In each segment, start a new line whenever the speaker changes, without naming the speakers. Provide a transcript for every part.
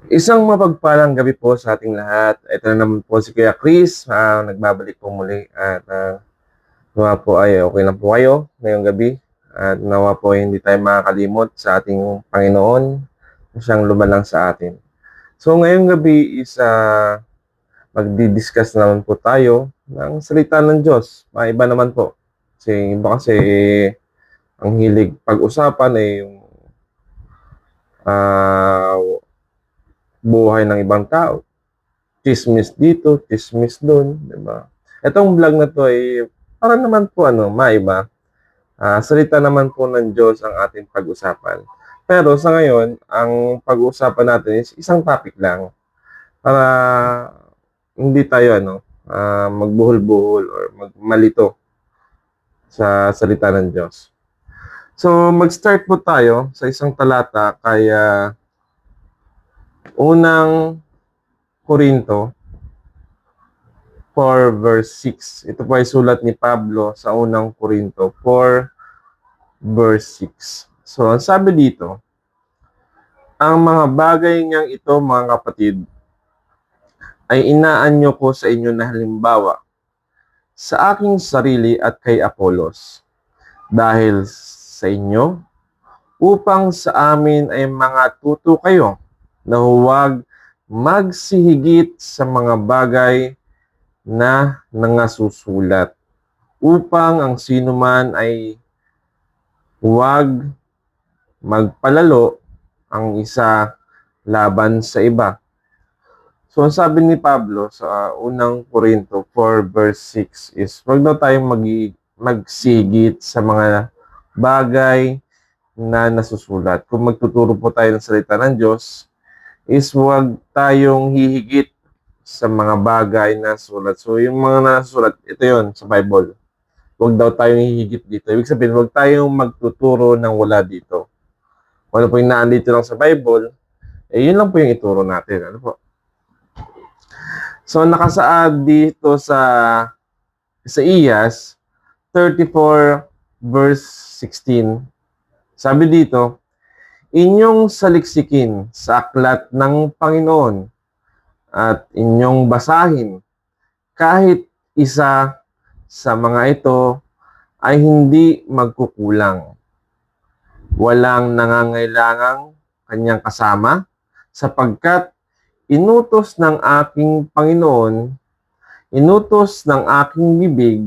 Isang mapagpalang gabi po sa ating lahat. Ito na naman po si Kuya Chris, nagbabalik po muli at nawa po ay okay lang po kayo ngayong gabi at nawa po ay hindi tayo makakalimot sa ating Panginoon na siyang lumalang sa atin. So ngayong gabi is magdi-discuss naman po tayo ng salita ng Diyos. Maiba naman po. Kasi iba kasi ang hilig pag-usapan ay yung ah, buhay ng ibang tao. Chismis dito, chismis doon, di ba? Itong vlog na to ay para naman po maiba. Salita naman po ng Diyos ang ating pag-usapan. Pero sa ngayon, ang pag-uusapan natin is isang topic lang para hindi tayo magbuhol-buhol or magmalito sa salita ng Diyos. So, mag-start po tayo sa isang talata kaya unang Korinto 4 verse 6. Ito po ay sulat ni Pablo sa unang Korinto 4 verse 6. So, ang sabi dito, ang mga bagay niyang ito, mga kapatid, ay inaanyo ko sa inyo na halimbawa sa aking sarili at kay Apolos. Dahil sa inyo, upang sa amin ay mga tuto kayo na huwag magsihigit sa mga bagay na nangasusulat upang ang sinuman ay huwag magpalalo ang isa laban sa iba. So, ang sabi ni Pablo sa unang Korinto 4 verse 6 is huwag daw tayong magsigit sa mga bagay na nasusulat. Kung magtuturo po tayo ng salita ng Diyos, is huwag tayong hihigit sa mga bagay na sulat. So, yung mga nasusulat, ito yon sa Bible. Huwag daw tayong hihigit dito. Ibig sabihin, huwag tayong magtuturo ng wala dito. Kung ano po yung naandito lang sa Bible, yun lang po yung ituro natin. Ano po? So, nakasaad dito sa Isaías 34 verse 16. Sabi dito, inyong saliksikin sa aklat ng Panginoon at inyong basahin kahit isa sa mga ito ay hindi magkukulang. Walang nangangailangang kanyang kasama sapagkat inutos ng aking Panginoon, inutos ng aking bibig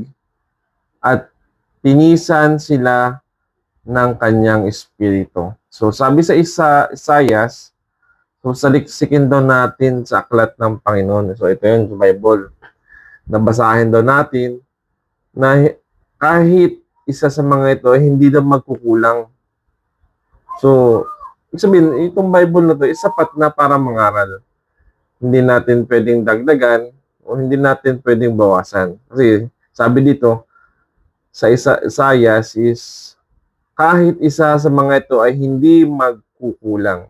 at tinisan sila ng kanyang espiritu. So sabi sa Isaias, so saliksikin daw natin sa aklat ng Panginoon. So ito yun sa Bible. Nabasahin daw natin na kahit isa sa mga ito ay hindi daw magkukulang. So, ibig sabihin, itong Bible na to is sapat na para mangaral. Hindi natin pwedeng dagdagan o hindi natin pwedeng bawasan. Kasi sabi dito sa Isaias is kahit isa sa mga ito ay hindi magkukulang.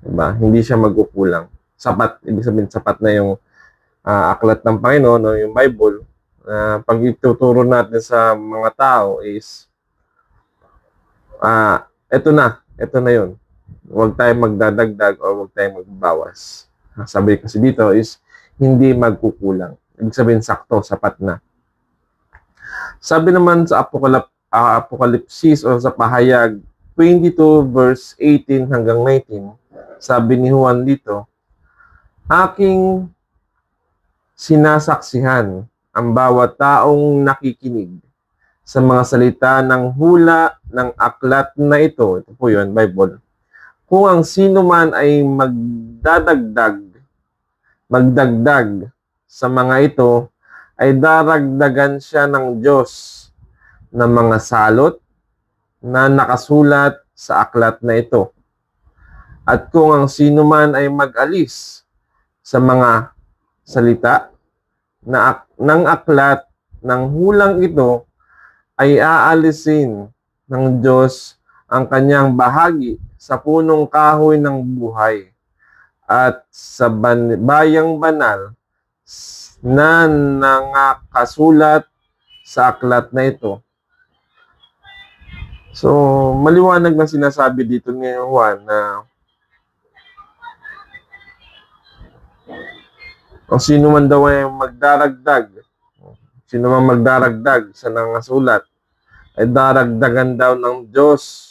Diba? Hindi siya magkukulang. Sapat, ibig sabihin sapat na yung aklat ng Panginoon o yung Bible. Pag ituturo natin sa mga tao is ito na yun. Huwag tayong magdadagdag o huwag tayong magbawas. Sabi kasi dito is hindi magkukulang. Ibig sabihin sakto, sapat na. Sabi naman sa Apokalipsis o sa Pahayag 22 verse 18 hanggang 19, sabi ni Juan dito, aking sinasaksihan ang bawat taong nakikinig sa mga salita ng hula ng aklat na ito. Ito po yun, Bible. Kung ang sino man ay magdagdag sa mga ito, ay daragdagan siya ng Diyos ng mga salot na nakasulat sa aklat na ito. At kung ang sino man ay mag-alis sa mga salita ng aklat ng hulang ito, ay aalisin ng Diyos ang kanyang bahagi sa punong kahoy ng buhay at sa bayang banal na nangakasulat sa aklat na ito. So, maliwanag na sinasabi dito ni Juan na Ang sino man daw ay sino man magdaragdag sa nangasulat, ay daragdagan daw ng Diyos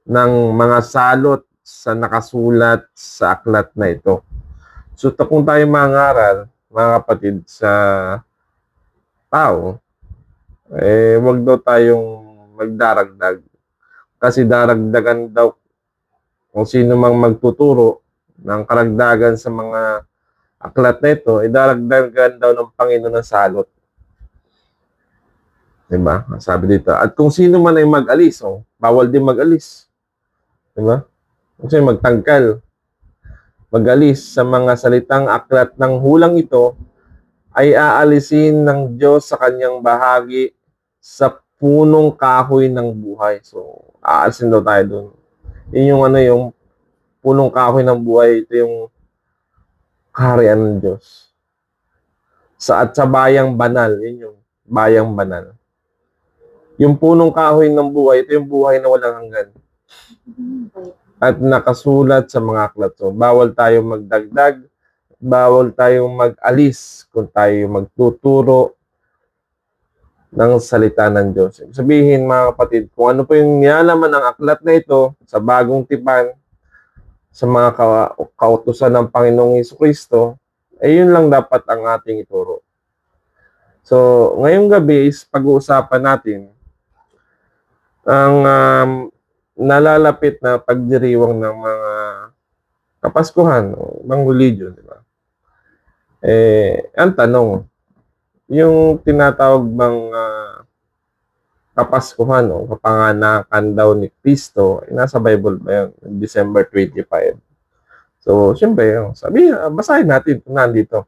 ng mga salot sa nakasulat sa aklat na ito. So, kung tayo mangaral, mga kapatid, sa tao, wag daw tayong magdaragdag. Kasi daragdagan daw kung sino mang magtuturo ng karagdagan sa mga aklat na ito, daragdagan daw ng Panginoon ng salot. Diba? Sabi dito. At kung sino man ay mag-alis, bawal din mag-alis. Diba? Kung sino magtangkal, mag-alis sa mga salitang aklat ng hulang ito, ay aalisin ng Diyos sa kanyang bahagi sa punong kahoy ng buhay. So, aalisin daw tayo dun. Yun yung yung punong kahoy ng buhay. Ito yung kaharian ng Diyos. At sa bayang banal, yun yung bayang banal. Yung punong kahoy ng buhay, ito yung buhay na walang hanggan. At nakasulat sa mga aklat. So, bawal tayong magdagdag, bawal tayong mag-alis kung tayo magtuturo ng salita ng Diyos. Sabihin, mga kapatid, kung ano po yung nilalaman ng aklat na ito sa bagong tipan, sa mga kautusan ng Panginoong Jesucristo, yun lang dapat ang ating ituro. So, ngayong gabi is pag-uusapan natin ang nalalapit na pagdiriwang ng mga kapaskuhan o ng religion, di ba? Ang tanong, yung tinatawag bang kapaskuhan o kapanganakan daw ni Kristo, nasa Bible ba yun? December 25. So, syempre, basahin natin kung nandito.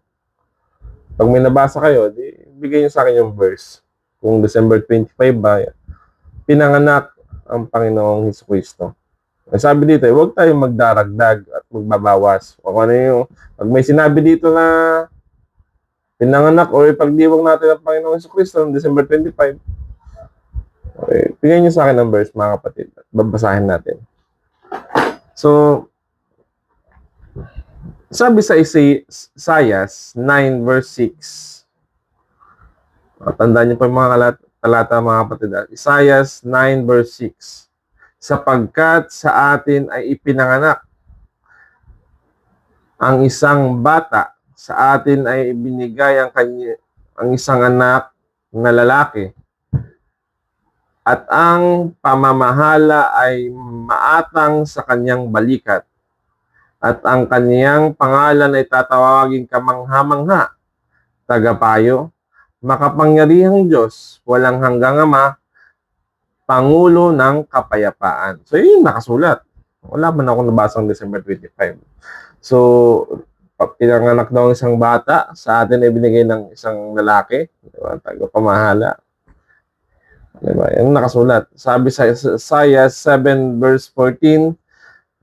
Pag may nabasa kayo, bigay nyo sa akin yung verse. Kung December 25 ba, pinanganak ang Panginoong Jesucristo. Sabi dito, huwag tayong magdaragdag at magbabawas. O ano yung, pag may sinabi dito na pinanganak o ipagdiwang natin ang Panginoong Jesucristo noong December 25, bigyan nyo sa akin ang verse, mga kapatid. At babasahin natin. So, sabi sa Isaiah 9 verse 6. Tandaan niyo po yung mga talata, mga kapatid. Isaiah 9 verse 6. Sapagkat sa atin ay ipinanganak ang isang bata, sa atin ay ibinigay ang isang anak na lalaki, at ang pamamahala ay maatang sa kanyang balikat, at ang kanyang pangalan ay tatawaging kamangha-mangha, tagapayo, makapangyarihang Diyos, walang hanggang Ama, Pangulo ng Kapayapaan. So, yun nakasulat. Wala man akong nabasang December 25. So, pinanganak daw ng isang bata, sa atin ay binigay ng isang lalaki, diba? Tagapamahala. Diba? Yung nakasulat. Sabi sa Isaiah 7 verse 14,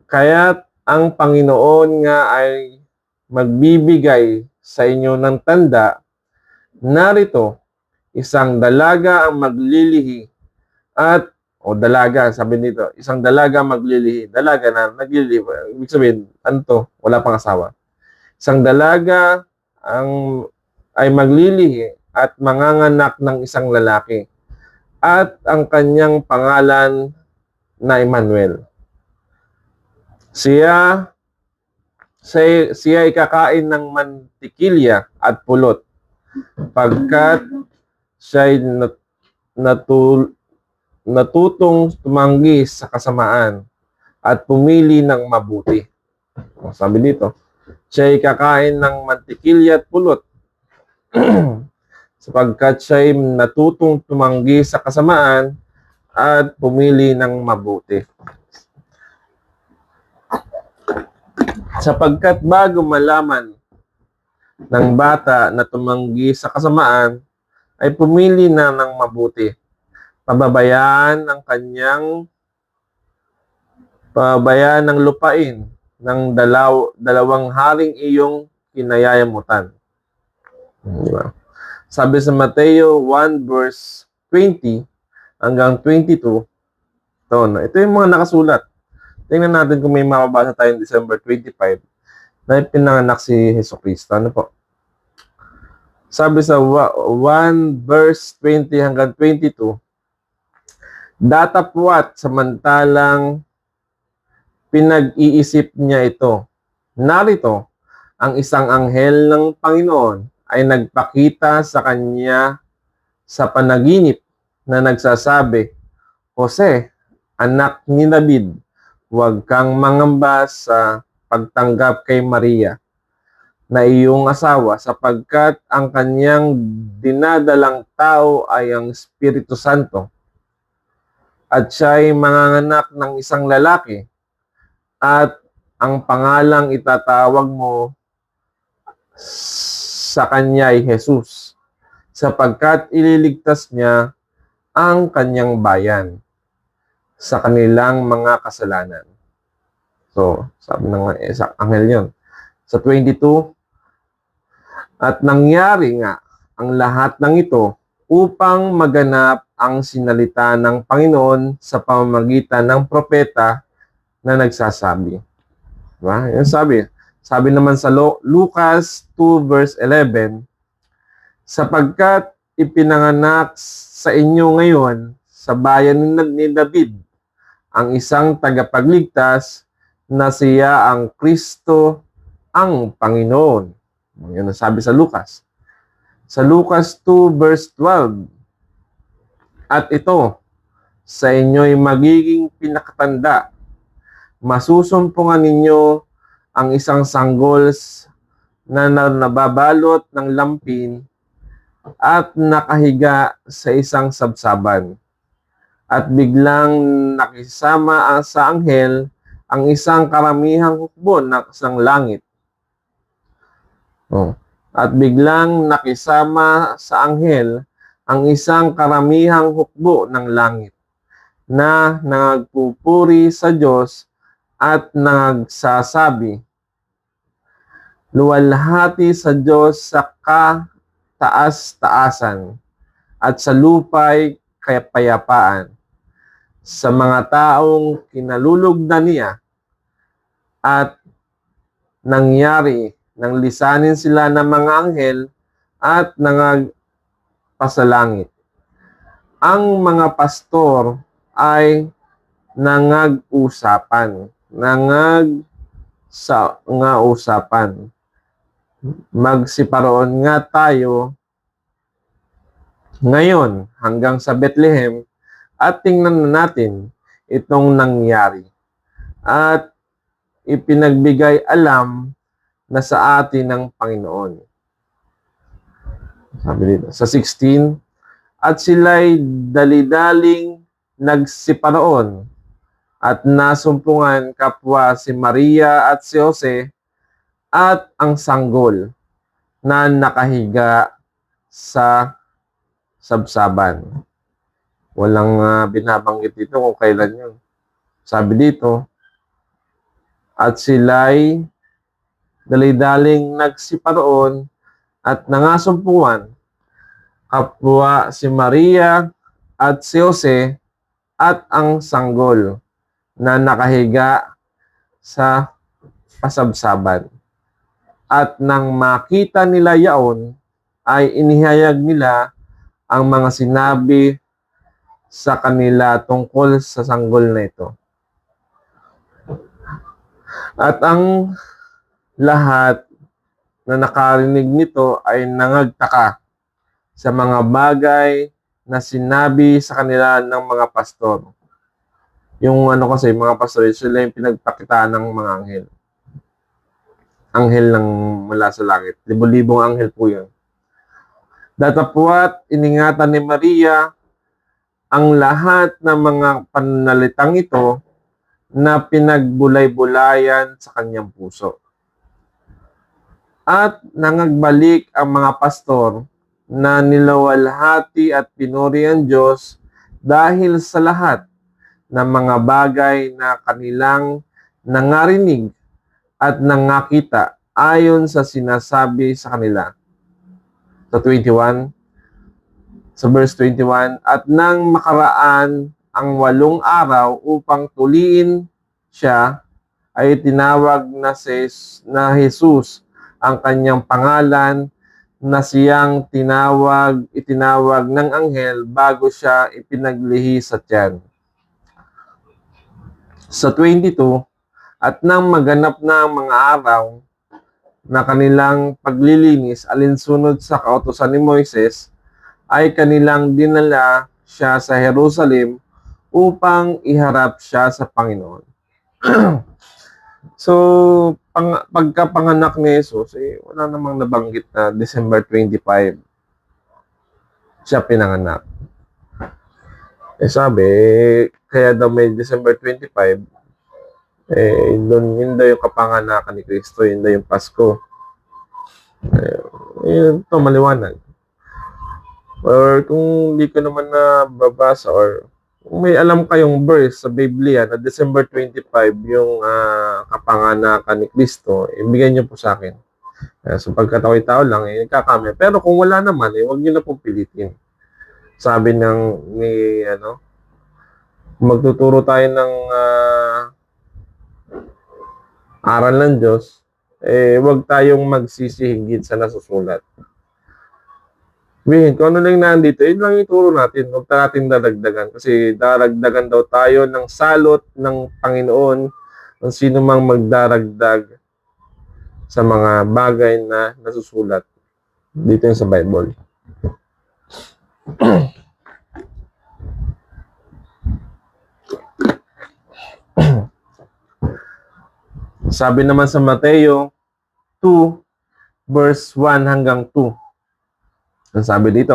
kaya't ang Panginoon nga ay magbibigay sa inyo ng tanda, narito, isang dalaga ang maglilihi dalaga, sabi nito, isang dalaga maglilihi. Dalaga na naglilihi. Ibig sabihin, ano to? Wala pang asawa. Isang dalaga ay maglilihi at manganganak ng isang lalaki. At ang kanyang pangalan na Emmanuel. Siya ay kakain ng mantikilya at pulot, pagkat siya ay natutong tumanggi sa kasamaan at pumili ng mabuti. Sabi dito, siya ay kakain ng mantikilya at pulot sapagkat siya ay natutong tumanggi sa kasamaan at pumili ng mabuti. Sapagkat bago malaman ng bata na tumanggi sa kasamaan, ay pumili na ng mabuti. Pababayaan ng lupain ng dalawang haring iyong kinayayamutan. Diba? Sabi sa Mateo 1 verse 20 hanggang 22, ito yung mga nakasulat. Tingnan natin kung may mababasa tayong December 25 na pinanganak si Jesucristo. Ano po? Sabi sa 1 verse 20 hanggang 22, datapwat samantalang pinag-iisip niya ito. Narito, ang isang anghel ng Panginoon ay nagpakita sa kanya sa panaginip na nagsasabi, Jose, anak ni David, huwag kang mangamba sa pagtanggap kay Maria na iyong asawa sapagkat ang kanyang dinadalang tao ay ang Espiritu Santo at siya ay manganganak ng isang lalaki at ang pangalang itatawag mo sa kanya ay Jesus sapagkat ililigtas niya ang kanyang bayan sa kanilang mga kasalanan. So, sabi ng anghel yun. Sa 22, at nangyari nga ang lahat ng ito upang maganap ang sinalita ng Panginoon sa pamamagitan ng propeta na nagsasabi. Diba? Yan sabi. Sabi naman sa Lucas 2 verse 11, sapagkat ipinanganak sa inyo ngayon sa bayan ni David ang isang tagapagligtas na siya ang Kristo ang Panginoon. Yan ang sabi sa Lucas. Sa Lucas 2 verse 12, at ito, sa inyo'y magiging pinakatanda. Masusumpungan ninyo ang isang sanggol na nababalot ng lampin at nakahiga sa isang sabsaban. At biglang nakisama sa anghel ang isang karamihang hukbo ng isang langit. At biglang nakisama sa anghel ang isang karamihang hukbo ng langit na nagpupuri sa Diyos at nagsasabi, luwalhati sa Diyos sa kataas-taasan at sa lupa'y kapayapaan sa mga taong kinalulugdan niya at nangyari nang lisanin sila ng mga anghel at nangagpasalangit. Ang mga pastor ay nangag-usapan. Magsiparoon nga tayo ngayon hanggang sa Bethlehem at tingnan natin itong nangyari. At ipinagbigay alam na sa atin ng Panginoon. Sabi dito, sa 16, at sila'y dali-daling nagsiparoon at nasumpungan kapwa si Maria at si Jose at ang sanggol na nakahiga sa sabsaban. Walang binabanggit dito kung kailan yun. Sabi dito, at sila'y dali-daling nagsiparoon at nangasumpungan kapwa si Maria at si Jose at ang sanggol na nakahiga sa pasabsaban. At nang makita nila yaon, ay inihayag nila ang mga sinabi sa kanila tungkol sa sanggol na ito. At ang lahat na nakarinig nito ay nangagtaka sa mga bagay na sinabi sa kanila ng mga pastor. Yung kasi, mga pastor, sila yung pinagpakitaan ng mga anghel. Anghel ng mula sa langit. Libo-libong anghel po yun. Datapwat, iningatan ni Maria ang lahat ng mga pananalitang ito na pinagbulay-bulayan sa kanyang puso. At nangagbalik ang mga pastor na nilawalhati at pinuri ang Diyos dahil sa lahat ng mga bagay na kanilang nangarinig at nangakita ayon sa sinasabi sa kanila. Sa 21, sa verse 21, at nang makaraan ang 8 araw upang tuliin siya, ay tinawag na Jesus ang kanyang pangalan na siyang itinawag ng anghel bago siya ipinaglihi sa tiyan. Sa 22, at nang maganap na ang mga araw na kanilang paglilinis alinsunod sa kautusan ni Moises, ay kanilang dinala siya sa Jerusalem upang iharap siya sa Panginoon. So, pagkapanganak ni Jesus, wala namang nabanggit na December 25 siya pinanganak. Sabi, kaya daw may December 25, yun daw yung kapanganakan ni Kristo, yun daw yung Pasko. Ito, maliwanag. Or kung hindi ko naman nababasa or kung may alam kayong verse sa Biblia na December 25 yung kapanganakan ni Kristo, ibigay niyo po sa akin. So pagkatao'y tao lang, nagkakami. Pero kung wala naman, huwag niyo na pong pilitin. Sabi magtuturo tayo ng aral ng Diyos, huwag tayong magsisihigit sa nasusulat. Kung ano lang nandito, yun lang ituro natin. Huwag natin dadagdagan. Kasi daragdagan daw tayo ng salot ng Panginoon kung sino mang magdaragdag sa mga bagay na nasusulat dito yung sa Bible. Sabi naman sa Mateo 2, verse 1 hanggang 2. Ang sabi dito,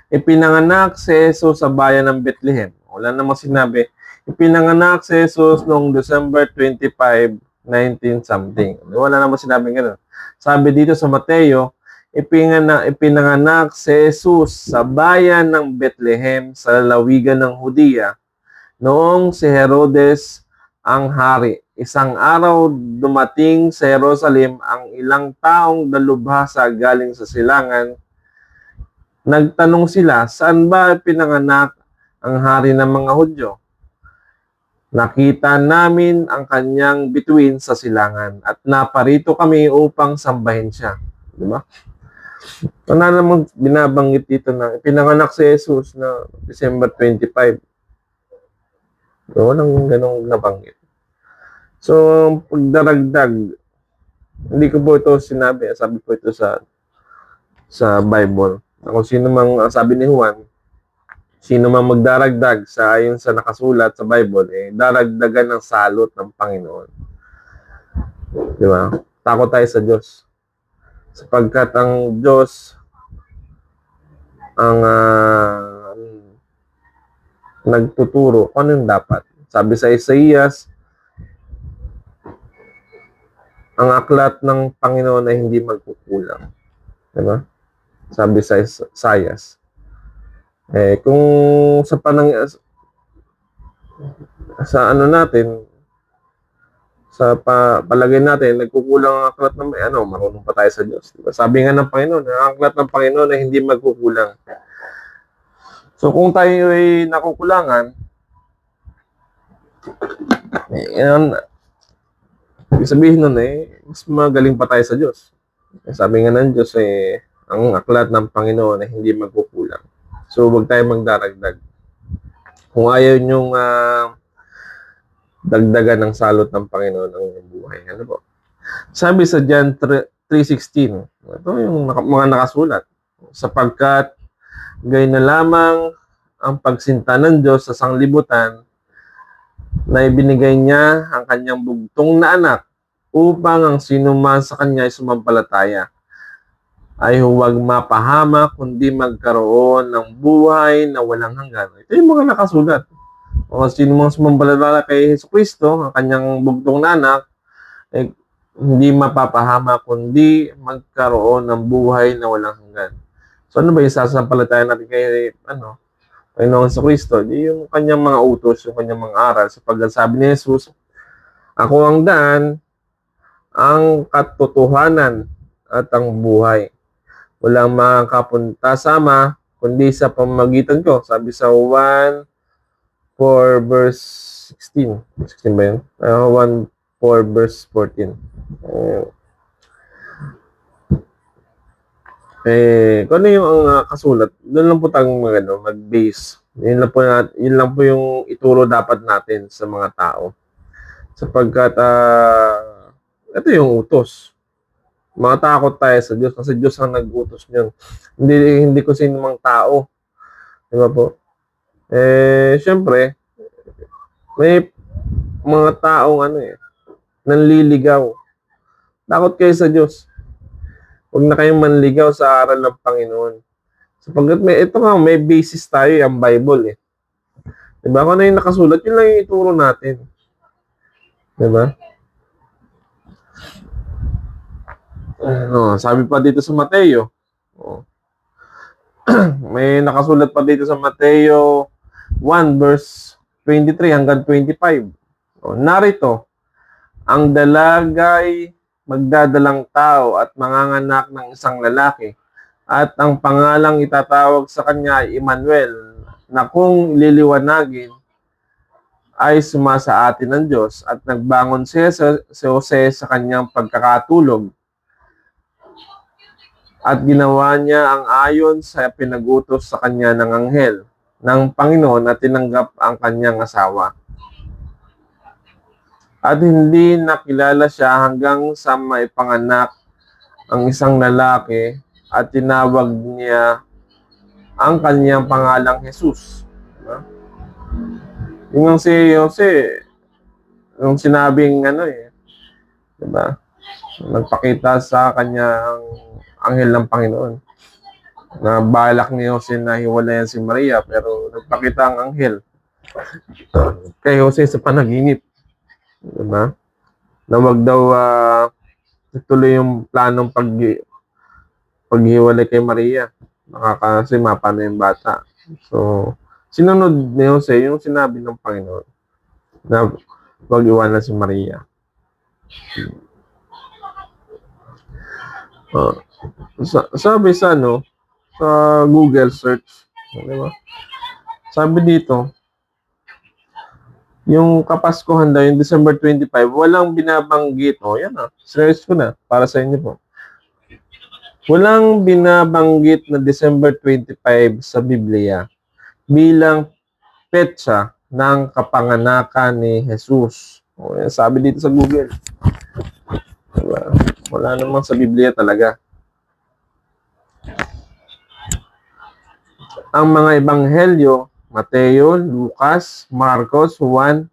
ipinanganak si Jesus sa bayan ng Bethlehem. Wala namang sinabi, ipinanganak si Jesus noong December 25, 19 something. Wala namang sinabi gano'n. Sabi dito sa Mateo, ipinanganak si Jesus sa bayan ng Bethlehem sa lalawigan ng Hudiya noong si Herodes ang hari. Isang araw dumating sa Jerusalem ang ilang taong dalubhasa galing sa silangan. Nagtanong sila, saan ba pinanganak ang hari ng mga Hudyo? Nakita namin ang kanyang bituin sa silangan at naparito kami upang sambahin siya. Di ba? Ano namang binabanggit dito na pinanganak si Jesus na December 25. Walang ganong nabanggit. So, pagdaragdag, hindi ko po ito sinabi. Sabi po ito sa Bible. Kung sino mang, sabi ni Juan, sino mang magdaragdag sa ayon sa nakasulat sa Bible, daragdagan ng salot ng Panginoon. Di ba? Takot tayo sa Diyos. Sapagkat ang Diyos ang nagtuturo kung ano yung dapat. Sabi sa Isaías, ang aklat ng Panginoon ay hindi magkukulang. Diba? Sabi sa Isaias. Kung sa ano natin, sa palagay natin, nagkukulang ang aklat ng marunong pa tayo sa Diyos. Diba? Sabi nga ng Panginoon, ang aklat ng Panginoon ay hindi magkukulang. So kung tayo ay nakukulangan, ibig sabihin nun mas magaling pa tayo sa Diyos. Sabi nga ng Diyos ang aklat ng Panginoon ay hindi magkukulang. So huwag tayo magdaragdag. Kung ayaw nyong dagdagan ng salot ng Panginoon ang buhay. Ano po? Sabi sa John 3:16, ito yung mga nakasulat. Sapagkat gayon na lamang ang pagsinta ng Diyos sa sanglibutan na ibinigay niya ang kanyang bugtong na anak upang ang sinuman sa kanya ay sumampalataya ay huwag mapahama kundi magkaroon ng buhay na walang hanggan. Ito yung mga nakasulat. O sino mang sumampalataya kay Jesucristo, ang kanyang bugtong na anak, hindi mapapahama kundi magkaroon ng buhay na walang hanggan. So ano ba yung sasampalataya natin kay Panginoong Jesucristo? Di yung kanyang mga utos, yung kanyang mga aral. Sapagkat sabi ni Jesus, ako ang daan, ang katotohanan at ang buhay. Walang makakapunta sa Ama kundi sa pamamagitan ko. Sabi sa 1:4 verse 16. 16 ba yun? 1:4 verse 14. Kung ano yung kasulat, doon lang po tayong mag-base. Yun lang po yung ituro dapat natin sa mga tao. Sapagkat, ito yung utos. Matakot tayo sa Diyos kasi Diyos ang nag-utos niyon. Hindi ko sino mang tao. Di ba po? Syempre, may mga taong nanliligaw. Takot kayo sa Diyos. Huwag na kayong manligaw sa aral ng Panginoon. Sapagkat may basis tayo, yung Bible eh. Diba? Kung ano yung nakasulat, yun lang yung ituro natin. Diba? Sabi pa dito sa Mateo, may nakasulat pa dito sa Mateo 1 verse 23 hanggang 25. Narito, ang dalagay magdadalang tao at manganganak ng isang lalaki, at ang pangalang itatawag sa kanya ay Emmanuel, na kung liliwanagin ay sumasa atin ng Diyos, at nagbangon si Jose sa kanyang pagkakatulog at ginawa niya ang ayon sa pinag-utos sa kanya ng anghel ng Panginoon at tinanggap ang kanyang asawa. At hindi nakilala siya hanggang sa maipanganak ang isang lalaki at tinawag niya ang kanyang pangalang Jesus. Yung si Jose, yung sinabing diba? Nagpakita sa kanyang anghel ng Panginoon na balak ni Jose na hiwalayan si Maria, pero nagpakita ang anghel kay Jose sa panaginip, diba? Na wag daw ituloy yung planong paghiwalay kay Maria, kasi mapano yung bata. So sinunod ni Jose yung sinabi ng Panginoon na wag iwanan si Maria. Sabi sa Google search, diba? Sabi dito, yung Kapaskuhan daw, yung December 25, walang binabanggit. Yan search ko na para sa inyo po. Walang binabanggit na December 25 sa Biblia bilang petsa ng kapanganakan ni Jesus. Yan sabi dito sa Google. Diba? Wala namang sa Biblia talaga. Ang mga ebanghelyo, Mateo, Lucas, Marcos, Juan,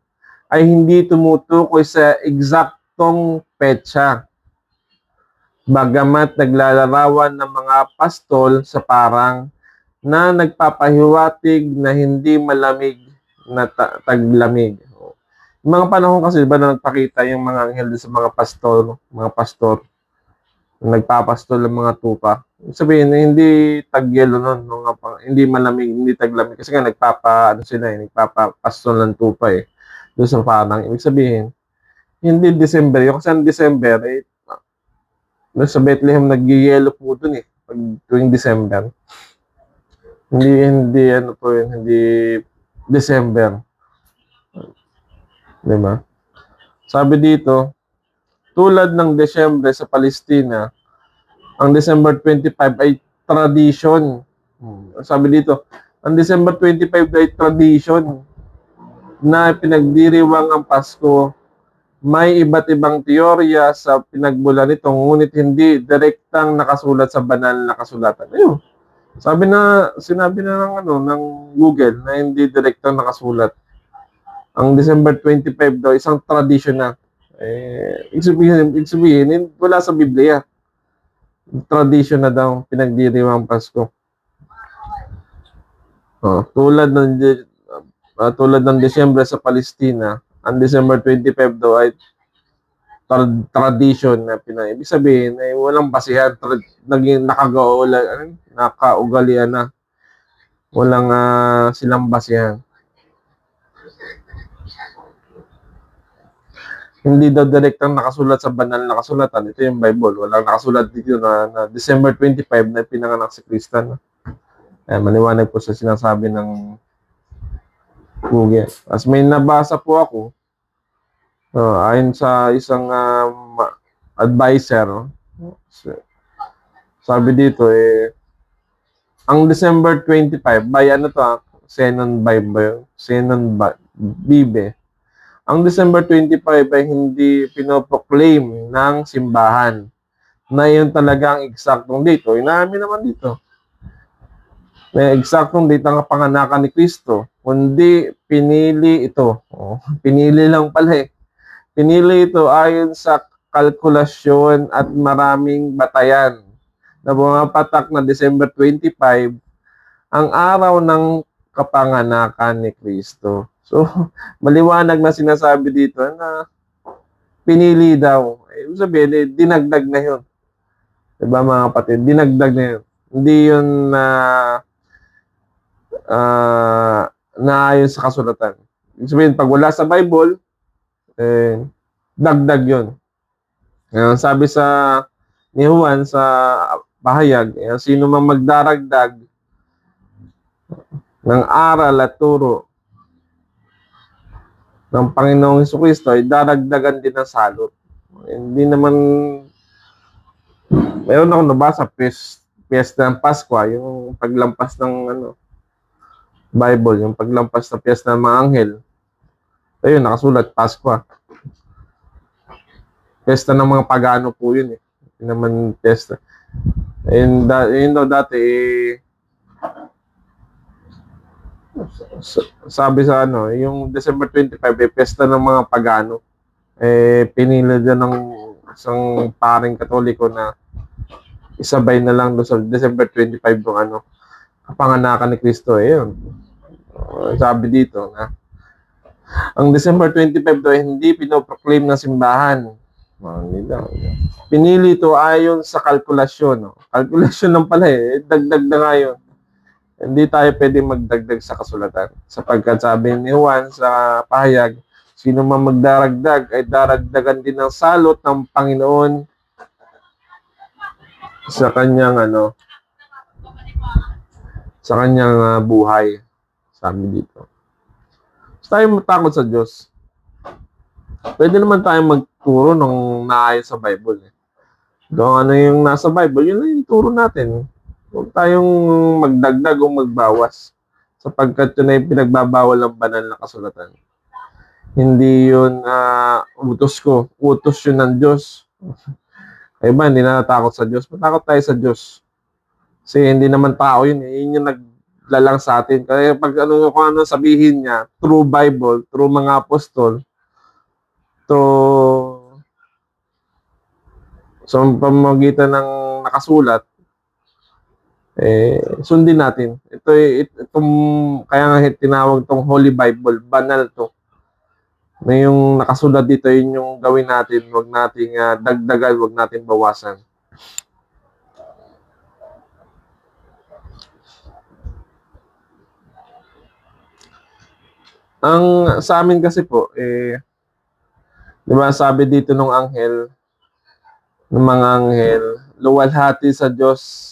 ay hindi tumutukoy sa eksaktong petsa. Bagamat naglalarawan ng mga pastol sa parang na nagpapahiwatig na hindi malamig na taglamig. Yung mga panahon kasi ba na nagpakita yung mga anghel sa mga pastor, nagpapastol ng mga tupa. Sabihin na hindi tagyelo nun, hindi malamig, hindi taglamig. Kasi nga nagpapapastol ng tupa doon sa parang. Ibig sabihin, hindi December. Yung kasi ang December, doon sa Bethlehem, nag-yelo po doon pag tuwing December. Hindi December. Diba? Sabi dito, tulad ng Desyembre sa Palestina, ang December 25 ay tradition. Sabi dito, ang December 25 ay tradition na pinagdiriwang ang Pasko. May iba't ibang teorya sa pinagmula nito, ngunit hindi direktang nakasulat sa banal na kasulatan. Ayun. Sinabi na ng Google na hindi direktang nakasulat. Ang December 25 daw, isang tradition na. Ibig sabihin, wala sa Biblia. Tradition na daw, pinagdiriwang Pasko. Tulad ng Desyembre sa Palestina, ang December 25 daw ay tradition na ibig sabihin ay walang basihan, naging nakaugalian na. Walang silang basihan. Hindi daw direktang nakasulat sa banal na kasulatan. Ito yung Bible. Walang nakasulat dito na December 25 na pinanganak si Kristo. Maliwanag po sa sinasabi ng Google. As may nabasa po ako, ayon sa isang advisor, Sabi dito, ang December 25, by ano to, Xenon Bible, Bibe. Ang December 25 ay hindi pinoproclaim ng simbahan na yun talagang eksaktong date. O, inamin naman dito. Na eksaktong date ang kapanganakan ni Kristo. Kundi pinili ito. O, pinili lang pala eh. Pinili ito ayon sa kalkulasyon at maraming batayan na bumapatak na December 25 ang araw ng kapanganakan ni Kristo. So, maliwanag na sinasabi dito na pinili daw. Ibig sabihin, dinagdag na yun. Diba mga kapatid? Dinagdag na yun. Hindi yun na naayon sa kasulatan. Ibig sabihin, pag wala sa Bible, dagdag yun. Sabi sa ni Juan sa pahayag, sino mang magdaragdag ng aral at turo ng Panginoong Jesucristo ay daragdagan din ng salot. Hindi naman, mayroon ako nabasa, piyesta ng Pasko, yung paglampas ng Bible, yung paglampas ng piyesta ng mga anghel. Ayun, nakasulat, Pasko. Piyesta ng mga pagano po yun eh. Hindi naman piyesta. Ayun daw dati sabi sa yung December 25 piyesta ng mga pagano. Pinili din ng isang paring Katoliko na isabay na lang doon sa December 25 yung kapanganakan ni Kristo. Yun. Sabi dito na ang December 25 daw hindi pinoproclaim ng simbahan. Hindi daw. Pinili ito ayon sa kalkulasyon. Kalkulasyon lang pala dagdag na nga yun. Hindi tayo pwede magdagdag sa kasulatan. Sapagkat sabi ni Juan sa pahayag, sino man magdaragdag ay daragdagan din ng salot ng Panginoon sa kanyang buhay. Sabi dito. So, tayo matakot sa Diyos. Pwede naman tayo magturo ng naayon sa Bible. Kung ano yung nasa Bible, yun lang yung turo natin. Huwag tayong magdagdag o magbawas. Sapagkat yun ay pinagbabawal ng banal na kasulatan. Hindi yun utos ko. Utos yun ng Diyos. Kaya ba, hindi na natakot sa Diyos? Matakot tayo sa Diyos. Kasi hindi naman tao yun. Yun yung naglalang sa atin. Kaya pag kung ano sabihin niya, true Bible, true mga apostol, sa pamamagitan ng nakasulat, sundin natin. Itong kaya nga tinawag tong Holy Bible, banal to. Na yung nakasulat dito, yun yung gawin natin, wag nating dagdagan, wag nating bawasan. Ang sa amin kasi po, di ba sabi dito ng mga anghel, luwalhati sa Diyos.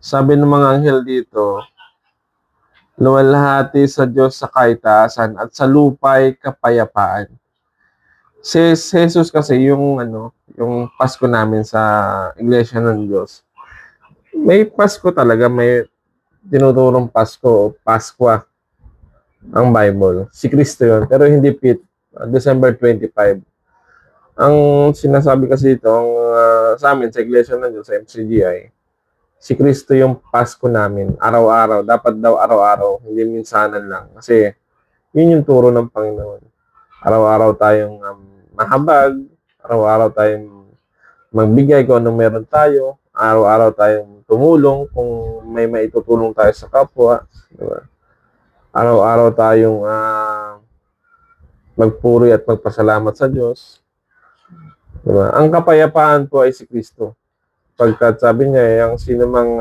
Sabi ng mga anghel dito, luwalhati sa Diyos sa kaitaasan at sa lupa'y kapayapaan. Si Jesus kasi yung Pasko namin sa Iglesia ng Diyos. May Pasko talaga, may tinuturong Pasko o Paskwa ang Bible. Si Kristo yun, pero hindi December 25. Ang sinasabi kasi ito, sa amin, sa Iglesia ng Diyos, sa MCGI, si Kristo yung Pasko namin, araw-araw. Dapat daw araw-araw, hindi minsanan lang. Kasi, yun yung turo ng Panginoon. Araw-araw tayong mahabag, araw-araw tayong magbigay kung anong meron tayo, araw-araw tayong tumulong kung may maitutulong tayo sa kapwa. Diba? Araw-araw tayong magpuri at magpasalamat sa Diyos. Diba? Ang kapayapaan po ay si Kristo. Pagkat sabi niya, ang sino mang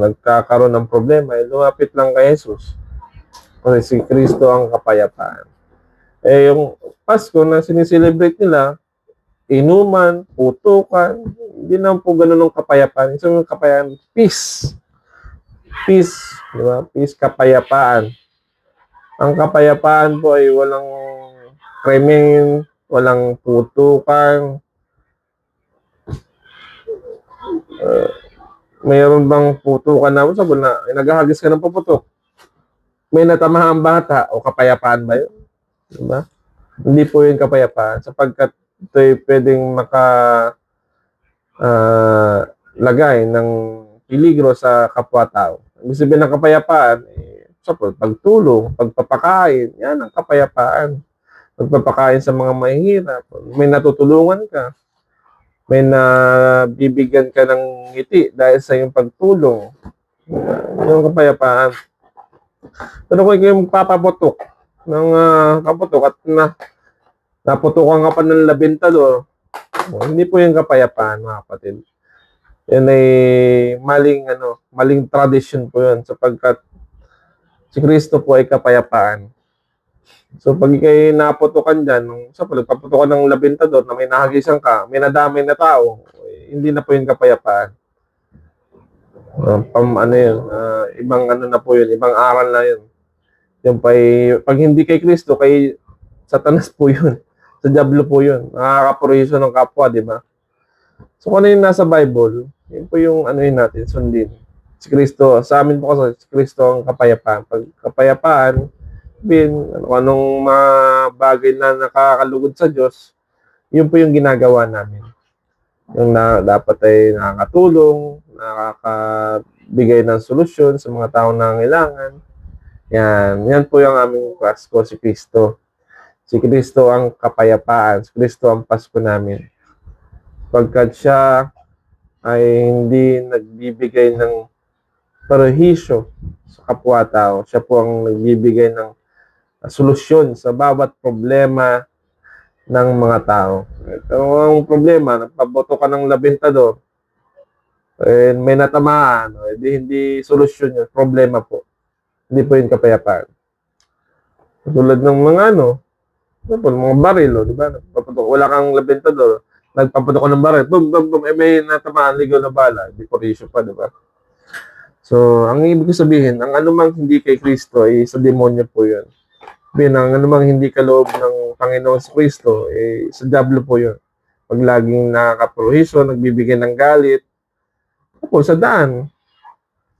nagkakaroon ng problema, lumapit lang kay Jesus. Kasi si Kristo ang kapayapaan. Yung Pasko na sineselebrate nila, inuman, putukan, hindi naman po ganun ng kapayapaan. Isang kapayapaan, peace. Peace, di ba? Peace, kapayapaan. Ang kapayapaan po ay walang krimen, walang putukan, Mayroon bang putukan na sabi na naghahagis ka ng puputok? May natamahang bata o kapayapaan ba yun? Diba? Hindi po yun kapayapaan sapagkat ito'y pwedeng lagay ng peligro sa kapwa-tao. Ibig sabihin ng kapayapaan, pagtulong, pagpapakain, yan ang kapayapaan. Pagpapakain sa mga mahihirap, may natutulungan ka, may nabibigyan ka ng ngiti dahil sa iyong pagtulong. Yung kapayapaan. Pero kung ikaw yung papaputok ng kaputok at naputukan ka pa ng labintador, hindi po yung kapayapaan, mga kapatid. Yan ay maling tradisyon po yun sapagkat si Kristo po ay kapayapaan. So pag ikay naputukan dyan, paputukan ng labintador na may nahagisan ka, may nadamay na tao, hindi na po yung kapayapaan. Ibang na po yun, ibang aral na yun. Yung pag hindi kay Kristo, kay Satanas po yun. Sa diablo po yun. Nakakapuriso ng kapwa, di ba? So kung ano yung nasa Bible, yun po yung yun natin, sundin. Si Kristo, sa amin po kasi, si Kristo ang kapayapaan. Pag kapayapaan, anong mga bagay na nakakalugod sa Diyos, yun po yung ginagawa namin. Yung dapat ay nakakatulong, nakakabigay ng solusyon sa mga taong nangangailangan. Yan po yung aming Pasko, si Kristo. Si Kristo ang kapayapaan, si Kristo ang Pasko namin. Pagkat siya ay hindi nagbibigay ng perhisyo sa kapwa-tao, siya po ang nagbibigay ng solusyon sa bawat problema ng mga tao. Pero ang problema, nagpaboto ka ng labintador, may natamaan, hindi solusyon yun, problema po. Hindi po yung kapayapaan. Tulad ng mga mga baril, di ba? Wala kang labintador, nagpapatok ng baril, boom, boom, boom, may natamaan, ligaw na bala, di po issue pa, di ba? So, ang ibig sabihin, ang anumang hindi kay Kristo ay sa demonyo po yun. Ang anumang hindi kaloob ng Panginoon sa Kristo, sa diablo po yun. Pag laging nakakaprohiso, nagbibigay ng galit, po sa daan.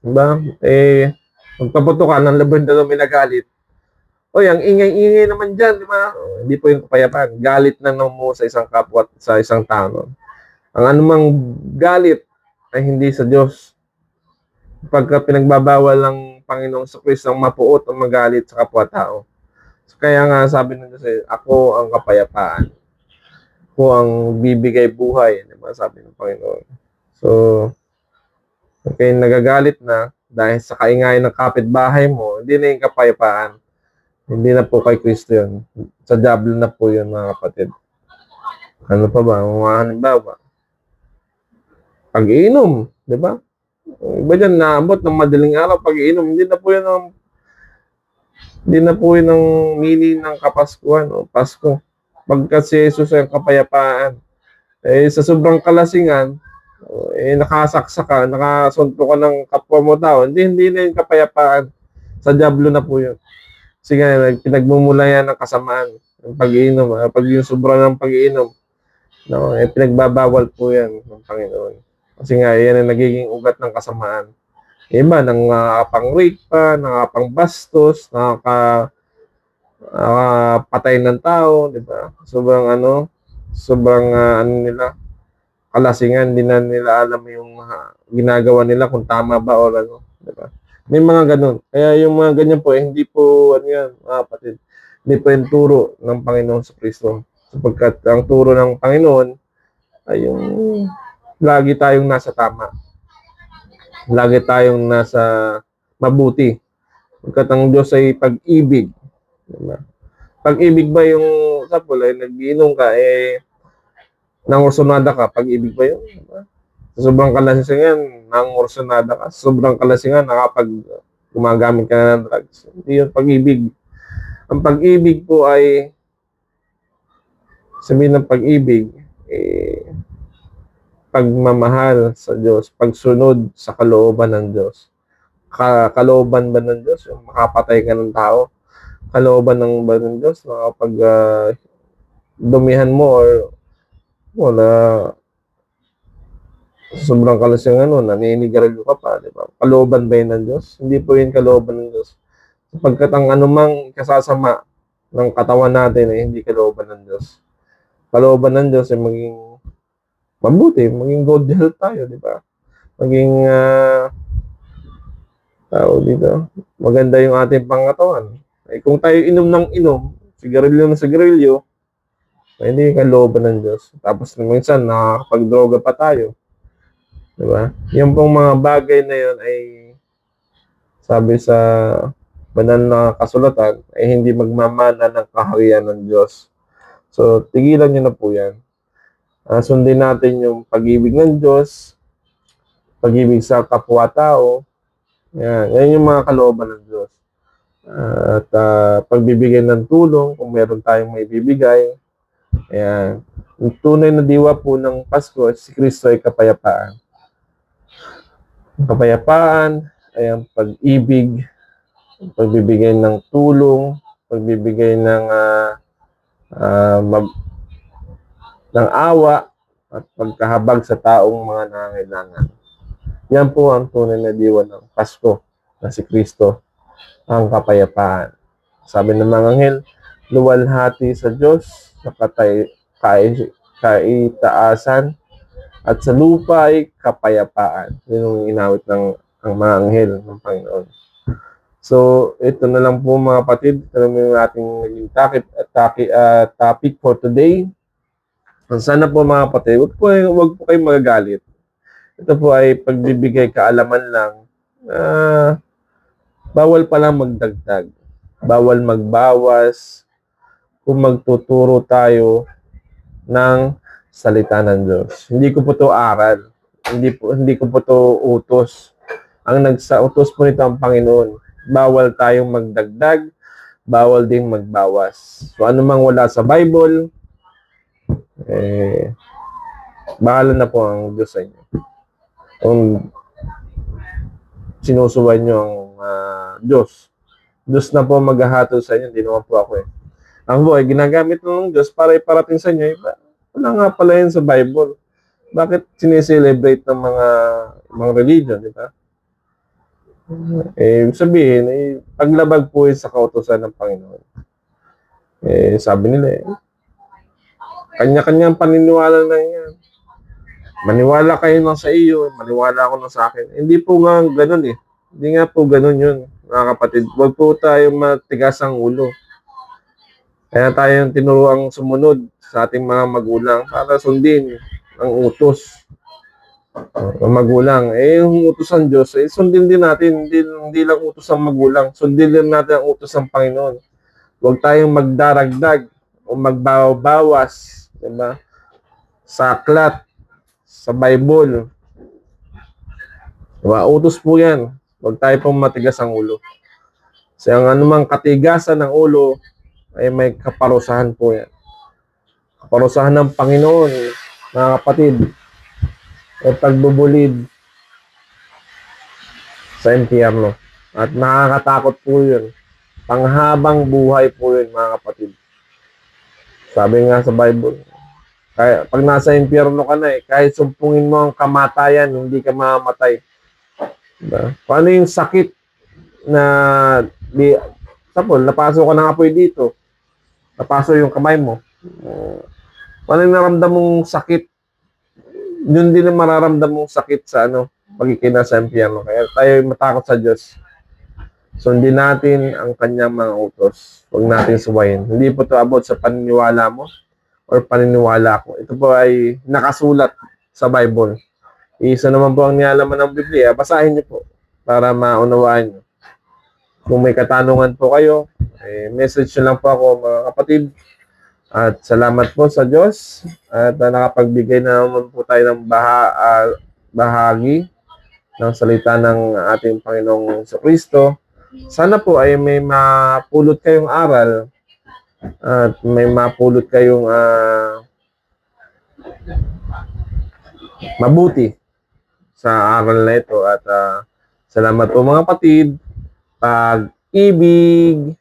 Diba? Magpapatok ka ng labintador may nagalit, ang ingay-ingay naman dyan, di ba? Hindi po yung kapayapaan. Galit na mo sa isang kapwa at sa isang tao. Ang anumang galit ay hindi sa Diyos. Pagka pinagbabawal ng Panginoong sa Kristo ang mapuot o magalit sa kapwa-tao. So, kaya nga sabi ng Diyos, ako ang kapayapaan. Ako ang bibigay buhay. Di ba? Sabi ng Panginoon. So, kaya nagagalit na dahil sa kaingay ng kapitbahay mo, hindi na yung kapayapaan. Hindi na po kay Kristo yun. Sa diablo na po yun, mga kapatid. Ano pa ba? Mga halimbawa. Pag-iinom, di ba? Iba dyan, naabot ng madaling araw, pag-iinom, hindi na po yun ang meaning ng Kapaskuhan o Pasko. Pagkat si Jesus ay kapayapaan. Sa sobrang kalasingan, nakasaksak ka, nakasunto ka ng kapwa mo tao, hindi na yung kapayapaan. Sa diablo na po yun. Kasi nga, pinagmumula yan ng kasamaan, ng pag-iinom. Pag yung sobra ng pag-iinom, pinagbabawal po yan ng Panginoon. Kasi nga, yan ang nagiging ugat ng kasamaan. Iba, nakapang-rape pa, nakapang-bastos, nakapatay ng tao, di ba? Sobrang nila, kalasingan, hindi na nila alam yung ginagawa nila kung tama ba o di ba? May mga ganun. Kaya yung mga ganyan po, hindi po, yan, mga kapatid, hindi po yung turo ng Panginoon sa Kristo. Sapagkat ang turo ng Panginoon ay yung lagi tayong nasa tama. Lagi tayong nasa mabuti. Sapagkat ang Diyos ay pag-ibig. Diba? Pag-ibig ba yung, ay nag-iinom ka, nangorsunada ka, pag-ibig ba yun? Diba? Sobrang kalasingan, nangorsunada ka. Sobrang kalasingan, gumagamit ka na ng drugs. Hindi yun pag-ibig. Ang pag-ibig po ay, sabihin ng pag-ibig, pagmamahal sa Diyos, pagsunod sa kalooban ng Diyos. Kalooban ba ng Diyos? Yung makapatay ka ng tao? Kalooban ba ng Diyos? Kapag dumihan mo or wala, Sobrang kalas yung ano, naninigarilyo ka pa, di ba? Kalooban ba yun ng Diyos? Hindi po yun kalooban ng Diyos. Sapagkat ang anumang kasasama ng katawan natin ay hindi kalooban ng Diyos. Kalooban ng Diyos ay maging mabuti, maging good health tayo, di ba? Maging tao dito, maganda yung ating pangatawan. Eh, kung tayo inom ng inom, sigarilyo ng sigarilyo, ay hindi kalooban ng Diyos. Tapos minsan nakakapag-droga pa tayo. Diba? Yung pong mga bagay na yun ay sabi sa banal na kasulatan ay hindi magmamana ng kaharian ng Diyos. So, tigilan nyo na po yan. Sundin natin yung pag-ibig ng Diyos, pag-ibig sa kapwa-tao. Yan yung mga kalooban ng Diyos. At pagbibigay ng tulong, kung meron tayong may bibigay. Ayan. Yung tunay na diwa po ng Pasko, si Kristo ay kapayapaan. Kapayapaan ay ang pag-ibig, pagbibigay ng tulong, pagbibigay ng awa at pagkahabag sa taong mga nangangailangan. Yan po ang tunay na diwa ng Pasko na si Kristo, ang kapayapaan. Sabi ng mga anghel, luwalhati sa Diyos sa kaitaasan at sa lupa ay kapayapaan. Yun yung inawit ng ang mga anghel ng Panginoon. So, ito na lang po mga kapatid. Ito na yung ating topic for today. Sana po mga kapatid, wag po kayong magagalit. Ito po ay pagbibigay kaalaman lang. Bawal pa lang magdagdag. Bawal magbawas kung magtuturo tayo ng salita ng Diyos. Hindi ko po to aral. Hindi ko po to utos. Ang nagsautos po nito ang Panginoon. Bawal tayong magdagdag, bawal ding magbawas. So ano mang wala sa Bible, bahala na po ang Diyos sa inyo. Kung sinusuway nyo ang Diyos, Diyos na po maghahatol sa inyo, hindi naman po ako eh. Ang po ay ginagamit ng Diyos para iparating sa inyo, wala nga pala yun sa Bible. Bakit sineselebrate ng mga religion, di ba? Sabihin, paglabag po yun sa kautusan ng Panginoon. Sabi nila kanya-kanyang paniniwala na yan. Maniwala kayo lang sa iyo, maniwala ako lang sa akin. Hindi po nga ganun eh. Hindi nga po ganun yun, mga kapatid. Huwag po tayo matigas ang ulo. Kaya tayong tinuruang sumunod sa ating mga magulang para sundin ang utos ng magulang. Yung utos ng Diyos, sundin din natin. Hindi lang utos ng magulang. Sundin din natin ang utos ng Panginoon. Huwag tayong magdaragdag o magbawas, diba? Sa aklat, sa Bible. Diba? Utos po yan. Huwag tayo pong matigas ang ulo. Kasi ang anumang katigasan ng ulo ay may kaparusahan po yan. Kaparusahan ng Panginoon, mga kapatid, ay pagbubulid sa impyerno. At nakakatakot po yun. Panghabang buhay po yun, mga kapatid. Sabi nga sa Bible, kaya pag nasa impyerno ka na kahit sumpungin mo ang kamatayan, hindi ka mamamatay. Diba? Paano yung sakit na napasok ka ng apoy dito, napasok yung kamay mo, paano yung naramdam mong sakit? Yun din ang mararamdam mong sakit sa pagkikina sa impyerno. Kaya tayo matakot sa Diyos. Sundin natin ang kanyang mga utos. Huwag natin suwayin. Hindi po ito about sa paniniwala mo or paniniwala ko. Ito po ay nakasulat sa Bible. Isa naman po ang nialaman ng Biblia. Basahin niyo po para maunawaan niyo. Kung may katanungan po kayo, message nyo lang po ako, mga kapatid. At salamat po sa Diyos. At nakapagbigay na naman po tayo ng bahagi ng salita ng ating Panginoong Kristo. Sana po ay may mapulot kayong aral at may mapulot kayong mabuti sa aral na ito. At salamat po mga kapatid. Pag-ibig.